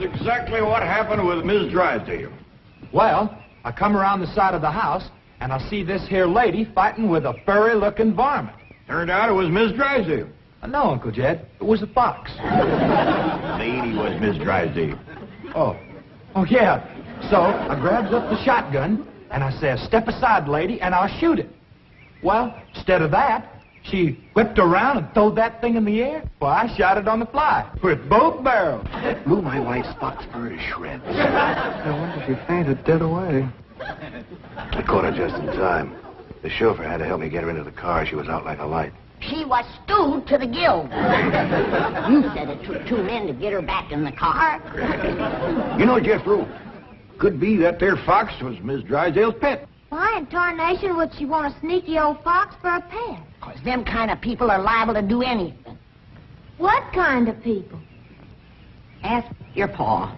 exactly what happened with Miss Drysdale. Well, I come around the side of the house, and I see this here lady fighting with a furry-looking varmint. Turned out it was Miss Drysdale. No, Uncle Jed. It was a fox. Lady was Miss Drysdale. Oh, yeah. So I grabs up the shotgun, and I says, "Step aside, lady, and I'll shoot it." Well, instead of that, she whipped around and throwed that thing in the air. Well, I shot it on the fly with both barrels. Blew my wife's fox fur to shreds. I wonder if she fainted dead away. I caught her just in time. The chauffeur had to help me get her into the car. She was out like a light. She was stewed to the gills. You said it took 2 men to get her back in the car. You know, Jethro, could be that there fox was Miss Drysdale's pet. Why in tarnation would she want a sneaky old fox for a pet? 'Cause them kind of people are liable to do anything. What kind of people? Ask your pa.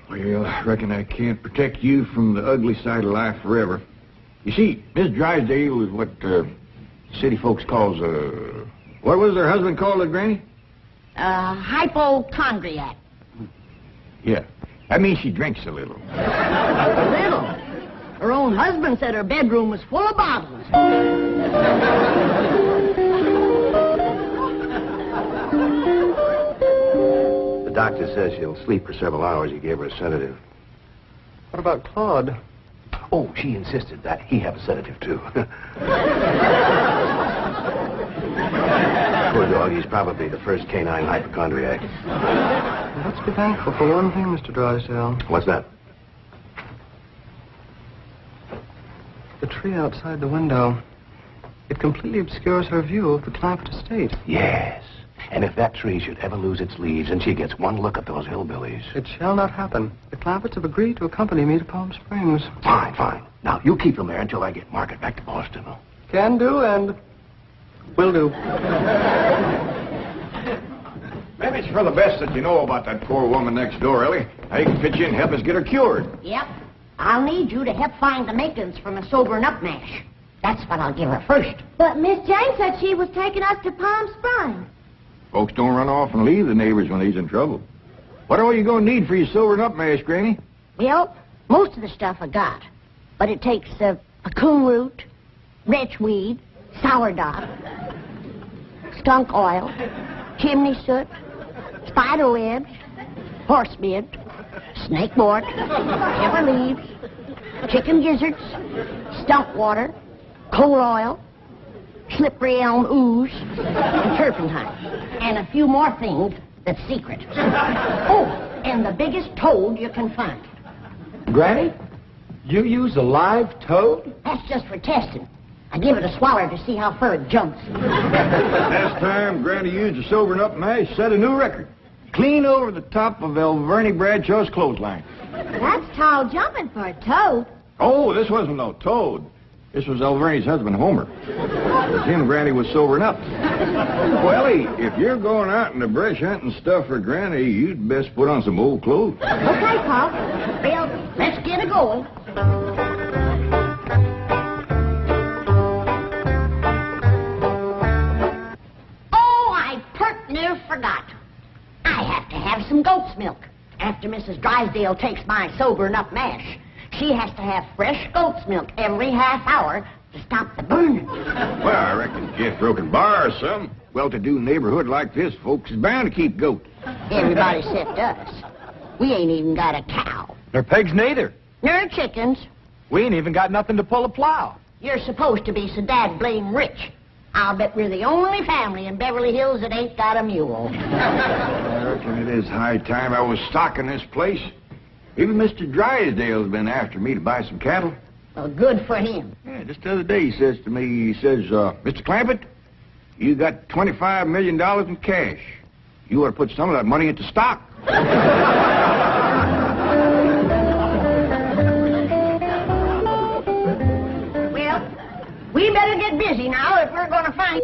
Well, I reckon I can't protect you from the ugly side of life forever. You see, Miss Drysdale is what city folks calls what was her husband called it, Granny? Hypochondriac. Yeah. That means she drinks a little. A little. Her own husband said her bedroom was full of bottles. The doctor says she'll sleep for several hours. He gave her a sedative. What about Claude? Oh, she insisted that he have a sedative, too. Poor dog, he's probably the first canine hypochondriac. Let's be thankful for one thing, Mr. Drysdale. What's that? The tree outside the window. It completely obscures her view of the Clampett estate. Yes. And if that tree should ever lose its leaves and she gets one look at those hillbillies... It shall not happen. The Clampetts have agreed to accompany me to Palm Springs. Fine, fine. Now, you keep them there until I get Margaret back to Boston. Can do and will do. Maybe it's for the best that you know about that poor woman next door, Ellie. Now you can pitch in and help us get her cured. Yep. I'll need you to help find the makings from a sobering up mash. That's what I'll give her first. But Miss Jane said she was taking us to Palm Springs. Folks don't run off and leave the neighbors when they's in trouble. What are you going to need for your sobering up mash, Granny? Well, most of the stuff I got. But it takes a coon root, wretchweed, sourdough, skunk oil, chimney soot, spider webs, horsebeard, snakebort, pepper leaves, chicken gizzards, stump water, coal oil, slippery elm ooze, and turpentine. And a few more things that's secret. Oh, and the biggest toad you can find. Granny, you use a live toad? That's just for testing. I give it a swaller to see how far it jumps. Last time Granny used a sobering up mash, set a new record. Clean over the top of Elverny Bradshaw's clothesline. That's tall jumping for a toad. Oh, this wasn't no toad. This was Elverny's husband, Homer. It was him Granny was sobering up. Well, Ellie, if you're going out in the brush hunting stuff for Granny, you'd best put on some old clothes. Okay, Pop. Well, let's get it going. Oh, I pert near forgot. I have to have some goat's milk. After Mrs. Drysdale takes my sobering up mash, she has to have fresh goat's milk every half hour to stop the burning. Well, I reckon Jethro can borrow some. Well-to-do neighborhood like this, folks is bound to keep goats. Everybody except us. We ain't even got a cow. Nor pigs neither. Nor chickens. We ain't even got nothing to pull a plow. You're supposed to be so dad blame rich. I'll bet we're the only family in Beverly Hills that ain't got a mule. I reckon it is high time I was stocking this place. Even Mr. Drysdale's been after me to buy some cattle. Well, good for him. Yeah, just the other day he says to me, Mr. Clampett, you got $25 million in cash. You ought to put some of that money into stock. Well, we better get busy now if we're going to find...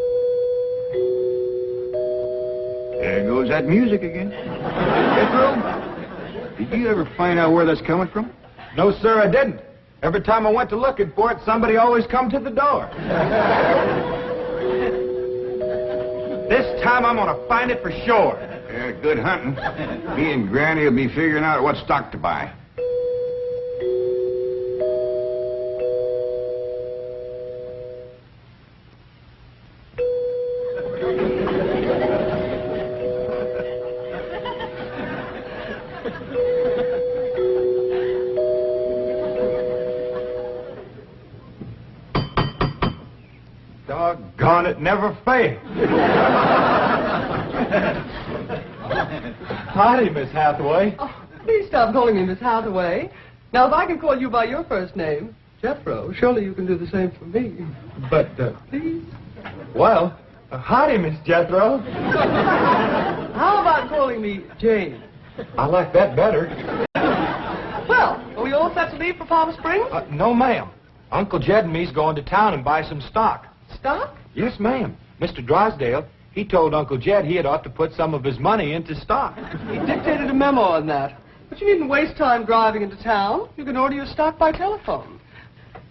There goes that music again. Jethro, did you ever find out where that's coming from? No, sir, I didn't. Every time I went to looking for it, somebody always come to the door. This time I'm going to find it for sure. Yeah, good hunting. Me and Granny will be figuring out what stock to buy. Doggone it, never failed. Howdy, Miss Hathaway. Oh, please stop calling me Miss Hathaway. Now, if I can call you by your first name, Jethro, surely you can do the same for me. But, Please? well, howdy, Miss Jethro. How about calling me Jane? I like that better. Well, are we all set to leave for Palm Springs? No, ma'am. Uncle Jed and me's going to town and buy some stock. Stock? Yes, ma'am. Mr. Drysdale, he told Uncle Jed he had ought to put some of his money into stock. He dictated a memo on that. But you needn't waste time driving into town. You can order your stock by telephone.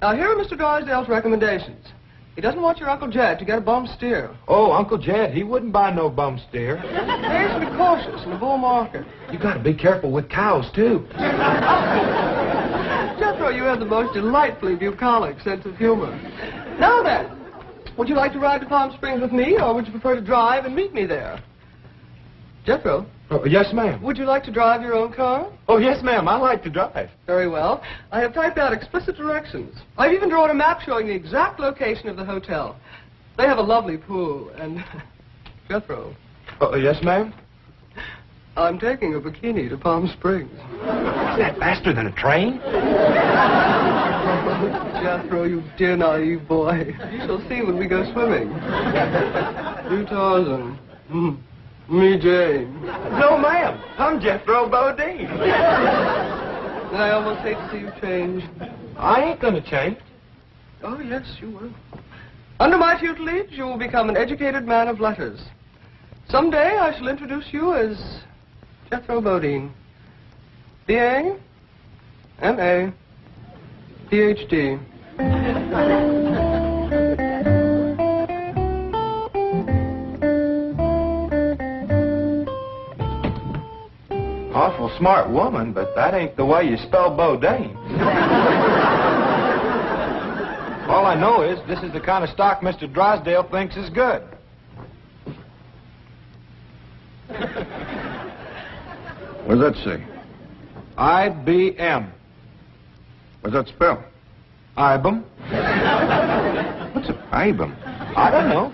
Now, here are Mr. Drysdale's recommendations. He doesn't want your Uncle Jed to get a bum steer. Oh, Uncle Jed, he wouldn't buy no bum steer. They should be cautious in the bull market. You got to be careful with cows, too. Jethro, you have the most delightfully bucolic sense of humor. Now then, would you like to ride to Palm Springs with me, or would you prefer to drive and meet me there? Jethro, Oh, yes, ma'am. would you like to drive your own car? Oh, yes, ma'am. I like to drive. Very well. I have typed out explicit directions. I've even drawn a map showing the exact location of the hotel. They have a lovely pool, and... Jethro, Oh, yes, ma'am. I'm taking a bikini to Palm Springs. Is that faster than a train? Jethro, you dear naive boy. You shall see when we go swimming. You Tarzan. Me Jane. No, ma'am. I'm Jethro Bodine. I almost hate to see you change. I ain't gonna change. Oh, yes, you will. Under my tutelage, you will become an educated man of letters. Someday I shall introduce you as Jethro Bodine. B.A., M.A., Ph.D. Awful smart woman, but that ain't the way you spell Bodine. All I know is this is the kind of stock Mr. Drysdale thinks is good. What does that say? IBM. What's that spell? IBM. What's an IBM? I don't know.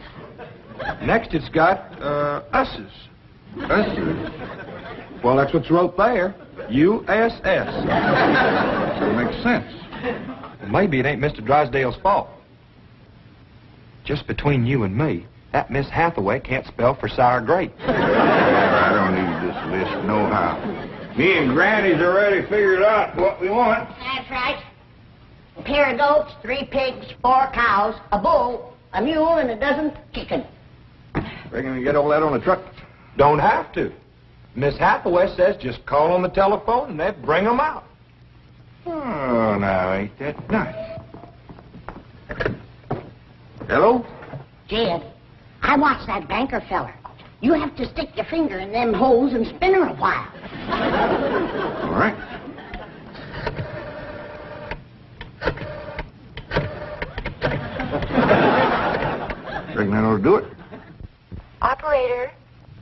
Next it's got, S's. S's? Well, that's what's wrote there. USS. That makes sense. Maybe it ain't Mr. Drysdale's fault. Just between you and me, that Miss Hathaway can't spell for sour grape. I don't need this list nohow. Me and Granny's already figured out what we want. That's right. A pair of goats, 3 pigs, 4 cows, a bull, a mule, and a dozen chickens. Reckon we get all that on the truck? Don't have to. Miss Hathaway says just call on the telephone and they'll bring them out. Oh, now, ain't that nice. Hello? Jed, I watched that banker feller. You have to stick your finger in them holes and spin her a while. All right. Reckon that ought to do it? Operator.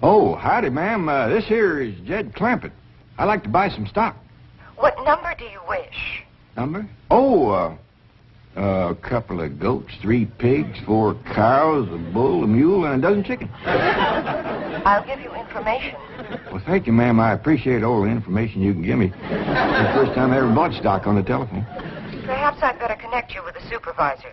Oh, howdy, ma'am. This here is Jed Clampett. I'd like to buy some stock. What number do you wish? Number? Oh, a couple of goats, 3 pigs, 4 cows, a bull, a mule, and a dozen chickens. I'll give you information. Well, thank you, ma'am. I appreciate all the information you can give me. It's the first time I ever bought stock on the telephone. Perhaps I'd better connect you with a supervisor.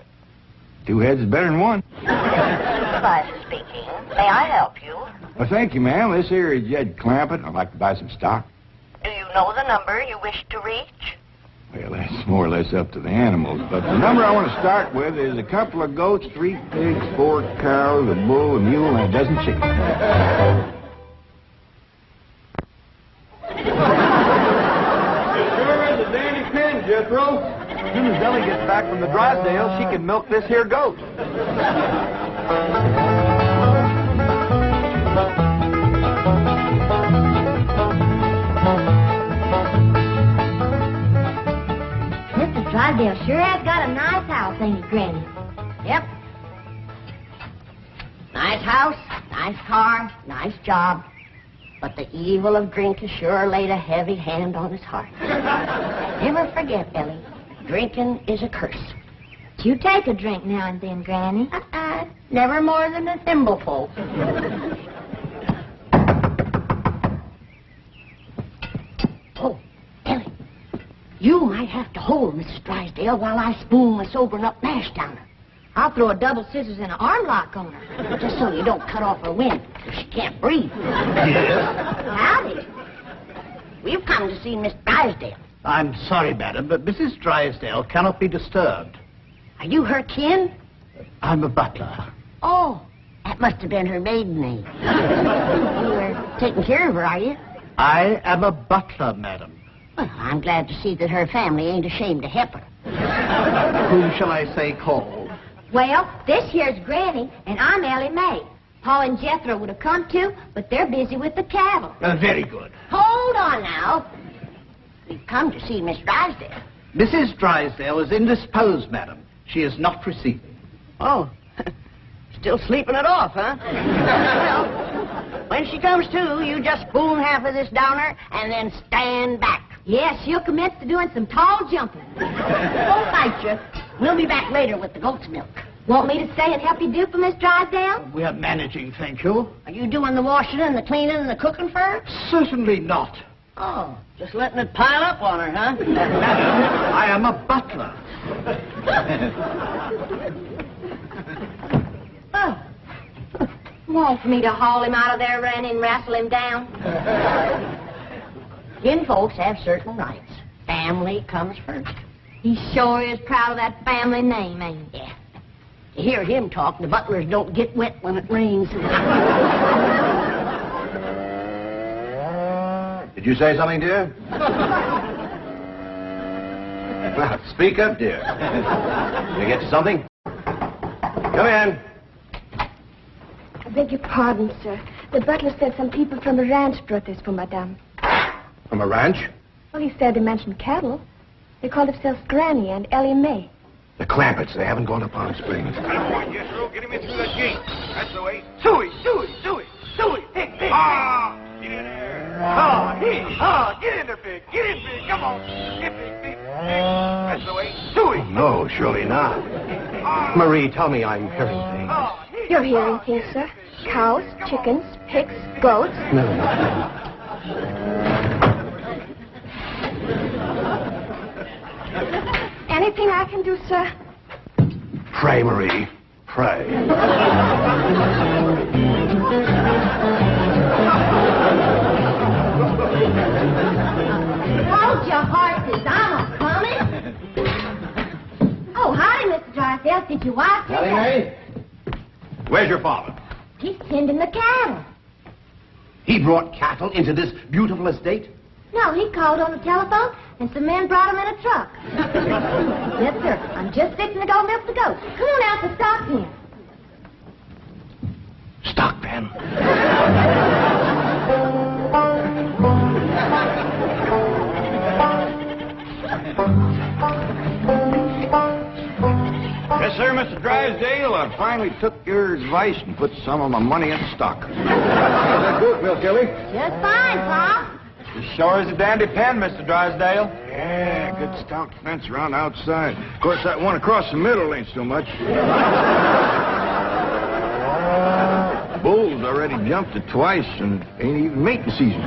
2 heads is better than 1. Supervisor speaking. May I help you? Well, thank you, ma'am. This here is Jed Clampett. I'd like to buy some stock. Do you know the number you wish to reach? Well, that's more or less up to the animals. But the number I want to start with is a couple of goats, 3 pigs, 4 cows, a bull, a mule, and a dozen chickens. Sure is a dandy pin, Jethro. As soon as Ellie gets back from the Drysdale, she can milk this here goat. Drysdale sure has got a nice house, ain't it, Granny? Yep. Nice house, nice car, nice job. But the evil of drink has sure laid a heavy hand on his heart. Never forget, Ellie, drinking is a curse. You take a drink now and then, Granny. Never more than a thimbleful. Oh, Ellie, you might have to hold Mrs. Drysdale while I spoon my sobering up mash down her. I'll throw a double scissors and an arm lock on her. Just so you don't cut off her wind, so she can't breathe. Howdy. We've come to see Miss Drysdale. I'm sorry, madam, but Mrs. Drysdale cannot be disturbed. Are you her kin? I'm a butler. Oh, that must have been her maiden name. You were taking care of her, are you? I am a butler, madam. Well, I'm glad to see that her family ain't ashamed to help her. Whom shall I say called? Well, this here's Granny, and I'm Ellie Mae. Paul and Jethro would have come too, but they're busy with the cattle. Very good. Hold on now. We've come to see Miss Drysdale. Mrs. Drysdale is indisposed, madam. She is not receiving. Oh, still sleeping it off, huh? Well, when she comes to, you just spoon half of this down her and then stand back. Yes, she'll commence to doing some tall jumping. Don't fight you. We'll be back later with the goat's milk. Want me to stay and help you do for Miss Drysdale? We are managing, thank you. Are you doing the washing and the cleaning and the cooking for her? Certainly not. Oh, just letting it pile up on her, huh? Madam, I am a butler. Oh. Want me to haul him out of there, Ranny, and wrestle him down? Kin folks have certain rights. Family comes first. He sure is proud of that family name, ain't he? Yeah. To hear him talk, the butlers don't get wet when it rains. Did you say something, dear? Well, speak up, dear. Did I get you something? Come in. I beg your pardon, sir. The butler said some people from the ranch brought this for Madame. From a ranch? Well, he said they mentioned cattle. They call themselves Granny and Ellie Mae. The Clampetts. They haven't gone to Palm Springs. Come on, Jethro. Get him in through that gate. That's the way. Suey, Suey, Suey, Suey. Hey, hey. Ah! Get in there. Ah, hey. Ah, get in there, Pig. Get in, Pig. Come on. Get Pig, Pig. That's the way. Suey. No, surely not. Marie, tell me I'm hearing things. Ah, hey. You're hearing things, sir. Cows, chickens, pigs, goats. No. Anything I can do, sir? Pray, Marie. Pray. Hold your horses, I'm a-coming. Oh, howdy, Mr. Drysdale. Did your wife say that? Where's your father? He's tending the cattle. He brought cattle into this beautiful estate? No, he called on the telephone, and some men brought him in a truck. Yes, sir. I'm just fixing to go milk the goats. Come on out to stock pen. Stock pen. Yes, sir, Mr. Drysdale. I finally took your advice and put some of my money in stock. How's that goat milk, Ellie? Just fine, Pa. It sure is a dandy pen, Mr. Drysdale. Yeah, good stout fence around outside. Of course, that one across the middle ain't so much. Bulls already jumped it twice, and it ain't even mating season.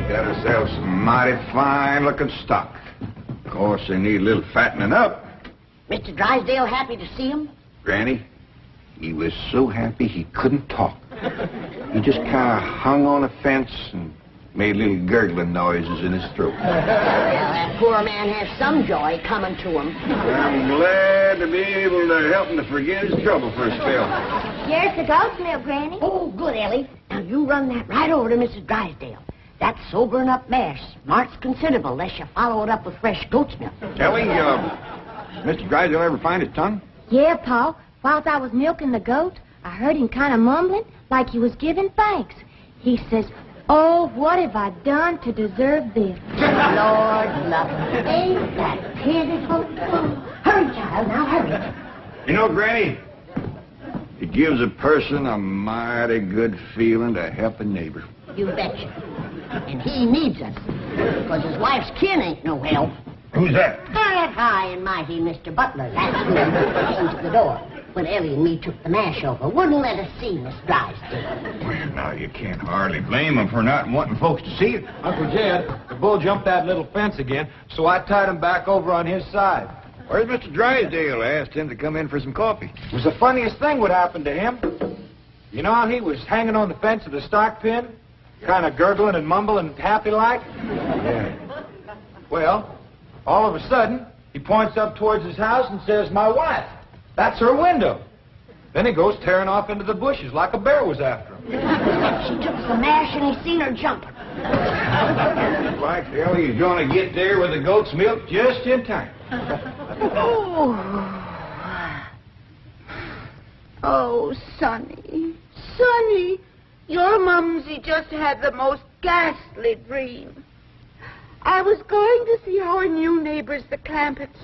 Got ourselves some mighty fine-looking stock. Of course, they need a little fattening up. Mr. Drysdale happy to see him? Granny, he was so happy he couldn't talk. He just kind of hung on a fence and made little gurgling noises in his throat. Well, that poor man has some joy coming to him. I'm glad to be able to help him to forget his trouble for a spell. Here's the goat's milk, Granny. Oh, good, Ellie. Now, you run that right over to Mrs. Drysdale. That sobering up mash smarts considerable unless you follow it up with fresh goat's milk. Ellie, Mr. Drysdale ever find his tongue? Yeah, Pa. Whilst I was milking the goat, I heard him kind of mumbling like he was giving thanks. He says, "Oh, what have I done to deserve this?" Lord love him. Ain't that pitiful? Oh, hurry, child, now hurry. You know, Granny, it gives a person a mighty good feeling to help a neighbor. You betcha. And he needs us. Because his wife's kin ain't no help. Who's that? That high and mighty Mr. Butler. That's who came to the door when Ellie and me took the mash over. Wouldn't let us see Miss Drysdale. Now, you can't hardly blame him for not wanting folks to see it. Uncle Jed, the bull jumped that little fence again, so I tied him back over on his side. Where's Mr. Drysdale? I asked him to come in for some coffee. It was the funniest thing what happened to him. You know how he was hanging on the fence of the stock pen, kind of gurgling and mumbling happy-like? Yeah. Well, all of a sudden, he points up towards his house and says, "My wife. That's her window." Then he goes tearing off into the bushes like a bear was after him. She took some mash and he seen her jumping. Like hell, he's going to get there with the goat's milk just in time. Oh, Sonny, Sonny, your mumsy just had the most ghastly dream. I was going to see our new neighbors, the Clampetts,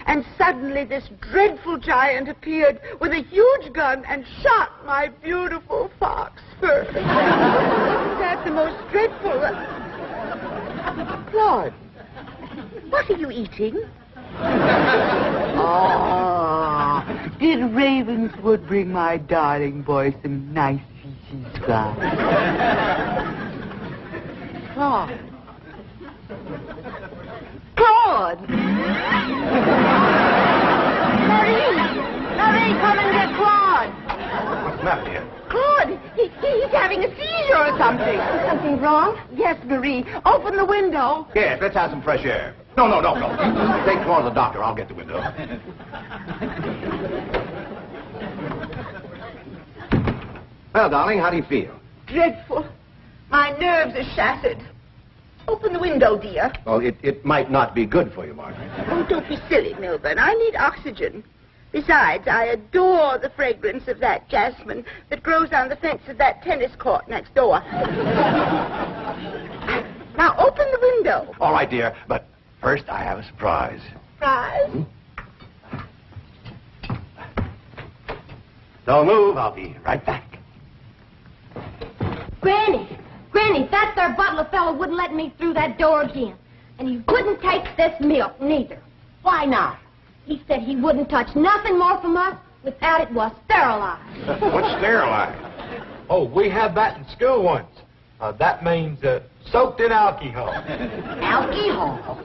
and suddenly this dreadful giant appeared with a huge gun and shot my beautiful fox fur. Isn't that the most dreadful... Claude, what are you eating? Oh, did Ravenswood bring my darling boy some nice fishy scraps? Claude. Claude! Marie, come and get Claude. What's the matter, dear? Claude, he's having a seizure or something. Something wrong? Yes, Marie. Open the window. Yes, let's have some fresh air. No. Take Claude to the doctor. I'll get the window. Well, darling, how do you feel? Dreadful. My nerves are shattered. Open the window, dear. Well, it might not be good for you, Margaret. Oh, don't be silly, Milburn. I need oxygen. Besides, I adore the fragrance of that jasmine that grows on the fence of that tennis court next door. Now, open the window. All right, dear, but first I have a surprise. Surprise? Don't move. I'll be right back. Granny, that there butler fellow wouldn't let me through that door again. And he wouldn't take this milk, neither. Why not? He said he wouldn't touch nothing more from us without it was sterilized. What's sterilized? Oh, we had that in school once. That means soaked in alcohol. Alcohol?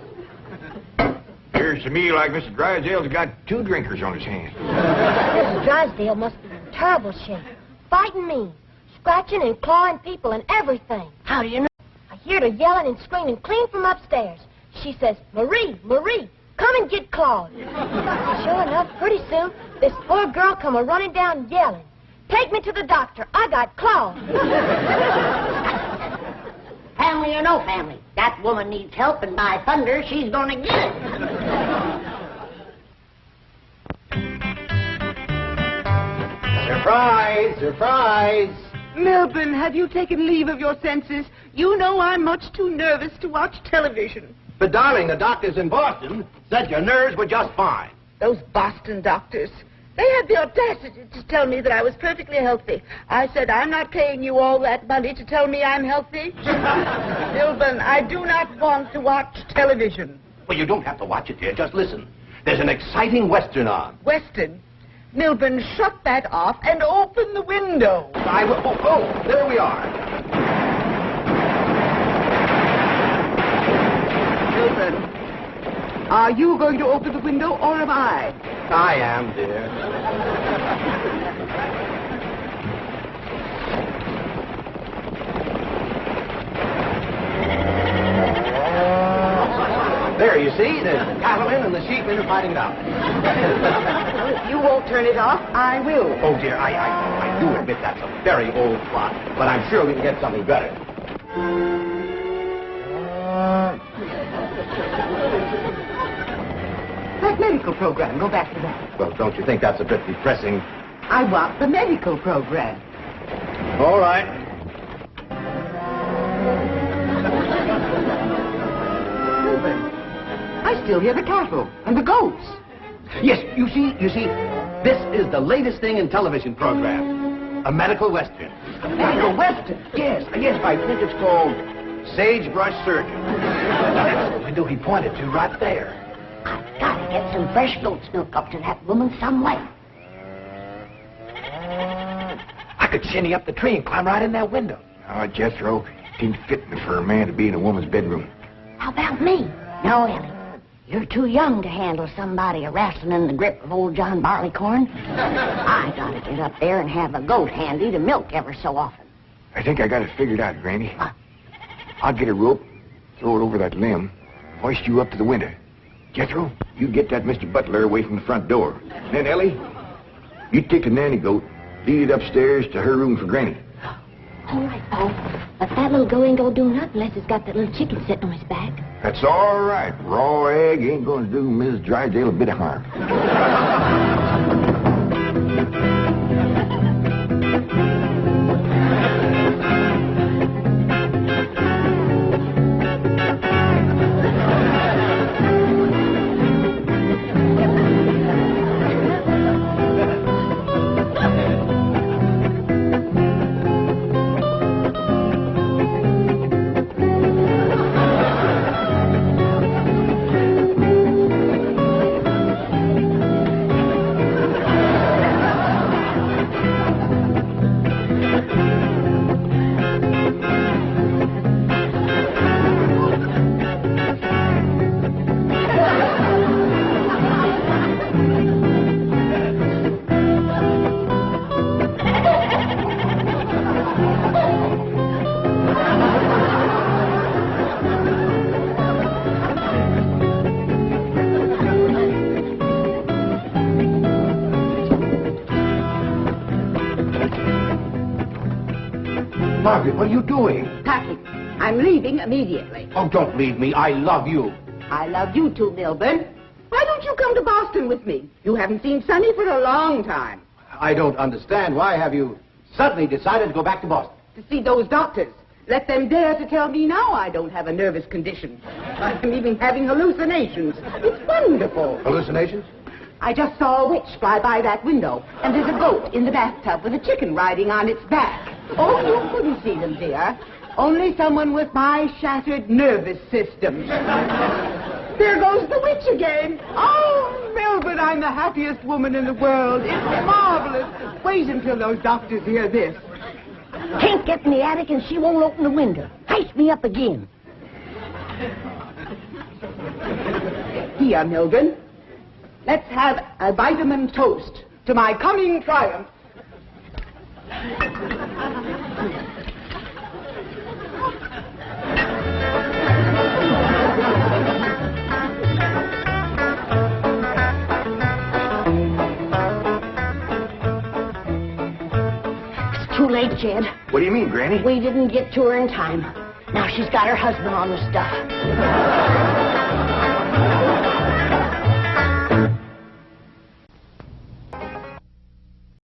Appears to me like Mr. Drysdale's got two drinkers on his hands. Mrs. Drysdale must be in terrible shape. Fighting me. Scratching and clawing people and everything. How do you know? I heard her yelling and screaming clean from upstairs. She says, "Marie, come and get Claude." Sure enough, pretty soon, this poor girl come a-running down yelling, "Take me to the doctor. I got Claude." Family or no family, that woman needs help, and by thunder, she's gonna get it. Surprise! Surprise! Milburn, have you taken leave of your senses? You know I'm much too nervous to watch television. But, darling, the doctors in Boston said your nerves were just fine. Those Boston doctors. They had the audacity to tell me that I was perfectly healthy. I said, I'm not paying you all that money to tell me I'm healthy. Milburn, I do not want to watch television. Well, you don't have to watch it, dear. Just listen. There's an exciting Western on. Weston, Milburn, shut that off and open the window. I will. Oh, there we are. Milburn, are you going to open the window or am I? I am, dear. There, you see, the cattlemen and the sheepmen are fighting it out. Well, if you won't turn it off, I will. Oh, dear, I do admit that's a very old plot, but I'm sure we can get something better. That medical program, go back to that. Well, don't you think that's a bit depressing? I want the medical program. All right. Wilbur, I still hear the cattle and the goats. Yes, you see, this is the latest thing in television program. A medical western. Medical Western? Yes, I think it's called Sagebrush Surgeon. That's the window he pointed to right there. I've got to get some fresh goat's milk up to that woman some way. I could shinny up the tree and climb right in that window. Oh, Jethro, it didn't fit me for a man to be in a woman's bedroom. How about me? No, Ellie. You're too young to handle somebody wrestling in the grip of old John Barleycorn. I gotta get up there and have a goat handy to milk ever so often. I think I got it figured out, Granny. What? I'll get a rope, throw it over that limb, hoist you up to the window. Jethro, you get that Mr. Butler away from the front door. Then, Ellie, you take the nanny goat, lead it upstairs to her room for Granny. All right, Paul. But that little goat ain't gonna do nothing unless it's got that little chicken sitting on his back. That's all right. Raw egg ain't gonna do Mrs. Drysdale a bit of harm. Margaret, what are you doing? Packing. I'm leaving immediately. Oh, don't leave me. I love you. I love you too, Milburn. Why don't you come to Boston with me? You haven't seen Sonny for a long time. I don't understand. Why have you suddenly decided to go back to Boston? To see those doctors. Let them dare to tell me now I don't have a nervous condition. I'm even having hallucinations. It's wonderful. Hallucinations? I just saw a witch fly by that window, and there's a goat in the bathtub with a chicken riding on its back. Oh, you couldn't see them, dear. Only someone with my shattered nervous system. There goes the witch again. Oh, Melvin, I'm the happiest woman in the world. It's marvelous. Wait until those doctors hear this. Can't get in the attic and she won't open the window. Heist me up again. Here, Milburn. Let's have a vitamin toast to my coming triumph. It's too late, Jed. What do you mean, Granny? We didn't get to her in time. Now she's got her husband on the stuff.